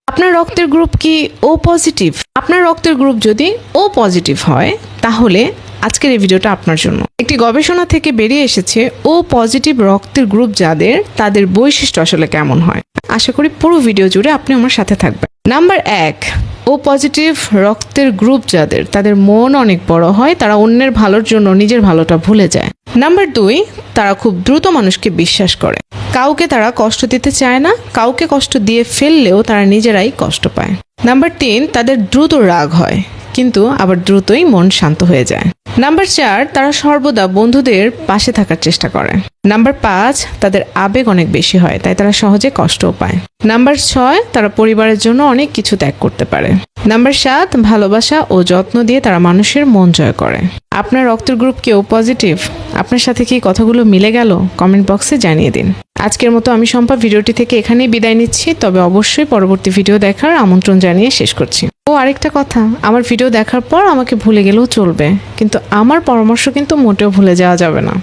আপনার রক্তের গ্রুপ কি ও পজিটিভ? আপনার রক্তের গ্রুপ যদি ও পজিটিভ হয় তাহলে আজকের এই ভিডিওটা আপনার জন্য। একটি গবেষণা থেকে বেরিয়ে এসেছে ও পজিটিভ রক্তের গ্রুপ যাদের, তাদের বৈশিষ্ট্য আসলে কেমন হয়। আশা করি পুরো ভিডিও জুড়ে আপনি আমার সাথে থাকবেন। নাম্বার 1, ও পজিটিভ রক্তের গ্রুপ যাদের, তাদের মন অনেক বড় হয়, তারা অন্যের ভালোর জন্য নিজের ভালোটা ভুলে যায়। নাম্বার 2, তারা খুব দ্রুত মানুষকে বিশ্বাস করে। কাউকে তারা কষ্ট দিতে চায় না, কাউকে কষ্ট দিয়ে ফেললেও তারা নিজেরাই কষ্ট পায়। নাম্বার 3, তাদের দ্রুত রাগ হয় কিন্তু আবার দ্রুতই মন শান্ত হয়ে যায়। নাম্বার 4, তারা সর্বদা বন্ধুদের পাশে থাকার চেষ্টা করে। নাম্বার 5, তাদের আবেগ অনেক বেশি হয়, তাই তারা সহজে কষ্টও পায়। নাম্বার 6, তারা পরিবারের জন্য অনেক কিছু ত্যাগ করতে পারে। নাম্বার 7, ভালোবাসা ও যত্ন দিয়ে তারা মানুষের মন জয় করে। আপনার রক্তের গ্রুপ কি ও পজিটিভ? আপনার সাথে কি কথাগুলো মিলে গেল? কমেন্ট বক্সে জানিয়ে দিন। আজকের মতো আমি শম্পা ভিডিওটি থেকে এখানেই বিদায় নিচ্ছি, তবে অবশ্যই পরবর্তী ভিডিও দেখার আমন্ত্রণ জানিয়ে শেষ করছি। ও আরেকটা কথা, আমার ভিডিও দেখার পর আমাকে ভুলে গেলেও চলবে, কিন্তু আমার পরামর্শ কিন্তু মোটেও ভুলে যাওয়া যাবে না।